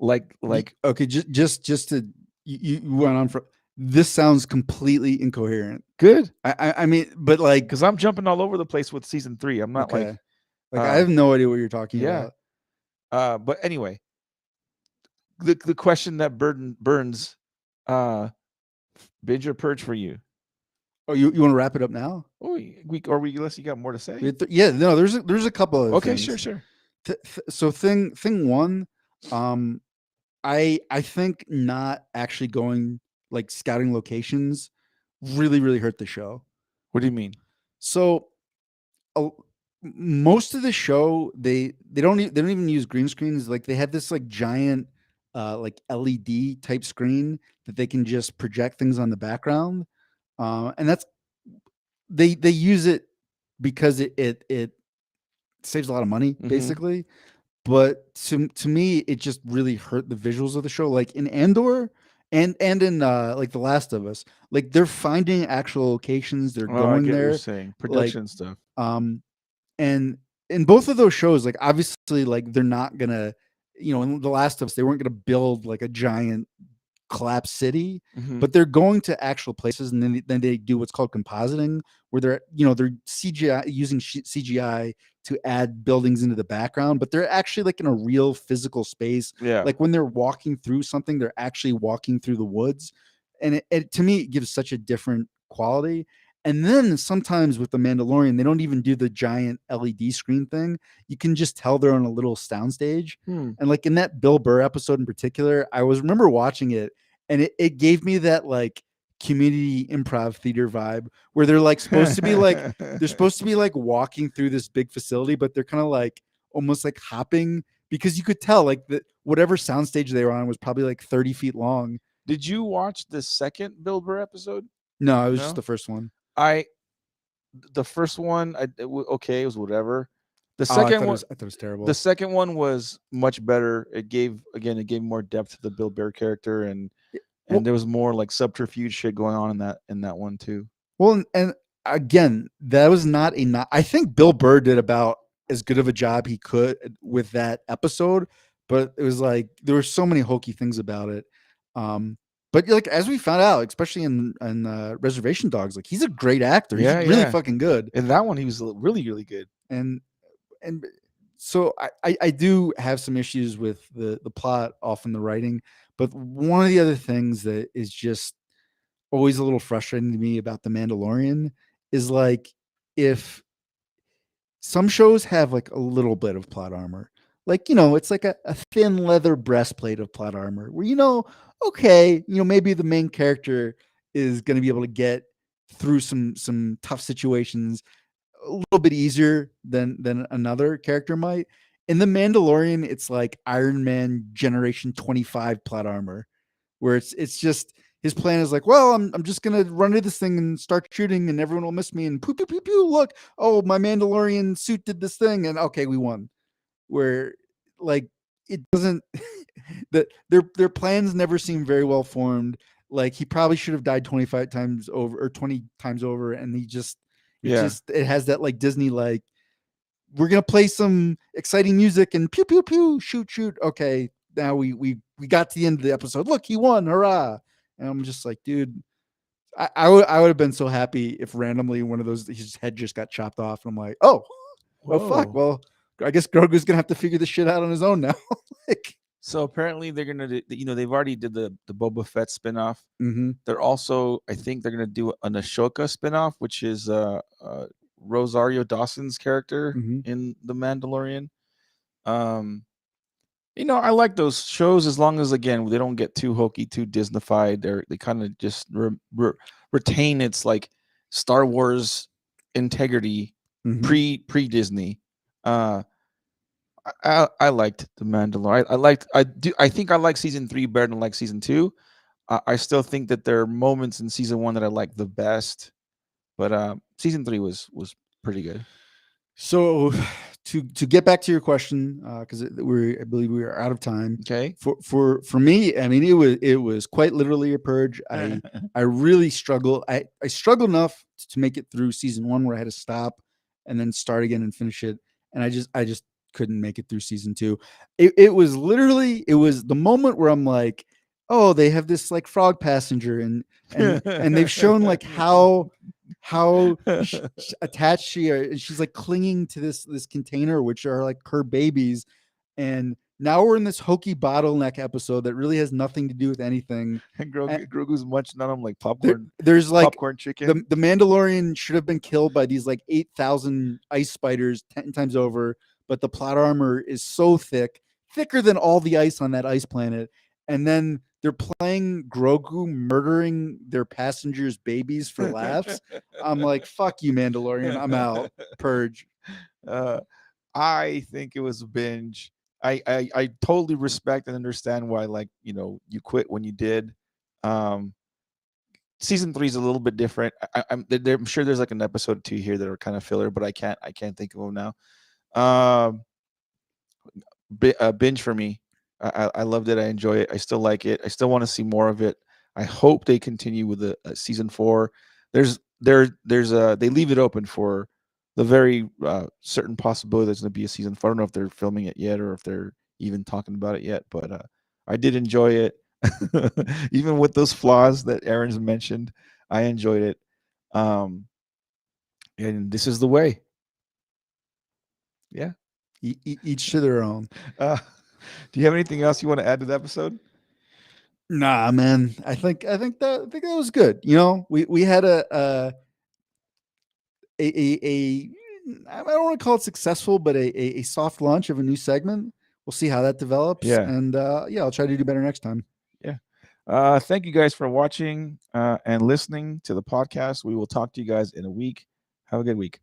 Okay, just to you went on for this sounds completely incoherent. good I mean, but like, because I'm jumping all over the place with season 3. I'm not okay, like I uh have no idea what you're talking yeah. about. But anyway, the question that burns, uh, binge or purge for you? Oh, you want to wrap it up now? Oh, unless you got more to say. Yeah, no, there's a couple of Okay, things. sure. So thing one, um, I think not actually going like scouting locations really hurt the show. What do you mean? So uh, most of the show they don't even use green screens. Like they have this like giant like LED type screen that they can just project things on the background, and that's they use it because it saves a lot of money Mhm. basically. But to me, it just really hurt the visuals of the show. Like in Andor and in like The Last of Us, like they're finding actual locations, they're Oh, I going get what you're there, saying. like Production stuff. and in both of those shows, like obviously, like they're not gonna, in The Last of Us, they weren't gonna build like a giant collapsed city, Mhm. but they're going to actual places, and then they do what's called compositing, where they're CGI using CGI to add buildings into the background, but they're actually like in a real physical space. Yeah. Like when they're walking through something, they're actually walking through the woods, and it to me it gives such a different quality. And then sometimes with the Mandalorian, they don't even do the giant LED screen thing. You can just tell they're on a little soundstage. Hmm. And like in that Bill Burr episode in particular, I remember watching it, and it gave me that like community improv theater vibe where they're like supposed to be like they're supposed to be like walking through this big facility, but they're kind of like almost like hopping because you could tell like that whatever soundstage they were on was probably like 30 feet long. Did you watch the second Bill Burr episode? No, it was just No. the first one. I the first one, okay, it was whatever. The Oh, second one, I thought it was terrible. the second one was much better. It gave more depth to the Bill Burr character, and Well, there was more like subterfuge shit going on in that one too. well, and again, that was not a not. I think Bill Burr did about as good of a job he could with that episode, but it was like there were so many hokey things about it. But like as we found out, especially in Reservation Dogs, like he's a great actor. He's Yeah, really yeah. fucking good. In that one, he was really good. And so I do have some issues with the plot, often the writing, but one of the other things that is just always a little frustrating to me about the Mandalorian is like if some shows have like a little bit of plot armor, like it's like a thin leather breastplate of plot armor where okay, maybe the main character is going to be able to get through some tough situations a little bit easier than another character might. In the Mandalorian, it's like Iron Man Generation 25 plot armor, where it's just his plan is like, well, I'm just gonna run into this thing and start shooting, and everyone will miss me. And pew pew pew pew. Look, oh, my Mandalorian suit did this thing, and okay, we won. Where like it doesn't that their plans never seem very well formed. Like he probably should have died 25 times over or 20 times over, and Yeah. it has that like Disney like we're gonna play some exciting music and pew pew pew shoot. Okay, now we got to the end of the episode. Look, he won, hurrah! And I'm just like, dude, I would have been so happy if randomly one of those his head just got chopped off, and I'm like, oh fuck, Whoa. well I guess Grogu's gonna have to figure this shit out on his own now. Like, So apparently they're gonna they've already did the Boba Fett spinoff. mhm. They're also, I think they're gonna do an Ashoka spinoff, which is Rosario Dawson's character Mhm. in The Mandalorian. I like those shows as long as again they don't get too hokey, too Disneyfied. They kind of just retain its like Star Wars integrity Mhm. pre Disney. I liked The Mandalorian. I think I like season 3 better than like season 2. I still think that there are moments in season 1 that I like the best, but season 3 was pretty good. So to get back to your question, because I believe we are out of time. Okay. For me, I mean, it was quite literally a purge. I really struggled. I struggled enough to make it through season 1, where I had to stop and then start again and finish it. And I just couldn't make it through season 2. It was the moment where I'm like, oh, they have this like frog passenger, and they've shown like how attached she's like clinging to this container, which are like her babies. And now we're in this hokey bottleneck episode that really has nothing to do with anything. And Grogu's munching on them like There, popcorn. there's like popcorn chicken. the Mandalorian should have been killed by these like 8,000 ice spiders 10 times over, but the plot armor is so thicker than all the ice on that ice planet. And then they're playing Grogu murdering their passengers' babies for laughs. I'm like, fuck you, Mandalorian. I'm out. Purge. I think it was a binge. I totally respect and understand why, like, you quit when you did. Season 3 is a little bit different. I'm sure there's like an episode or 2 here that are kind of filler, but I can't think of them now. Binge for me. I loved it. I enjoy it. I still like it. I still want to see more of it. I hope they continue with the season 4. They leave it open for the very certain possibility there's going to be a season 4. I don't know if they're filming it yet or if they're even talking about it yet, but I did enjoy it. Even with those flaws that Aaron's mentioned, I enjoyed it. And this is the way. Yeah. Each to their own. Do you have anything else you want to add to the episode? Nah, man. I think that was good. We had a I don't want to call it successful, but a soft launch of a new segment. We'll see how that develops. Yeah. And I'll try to do better next time. Yeah. Thank you guys for watching and listening to the podcast. We will talk to you guys in a week. Have a good week.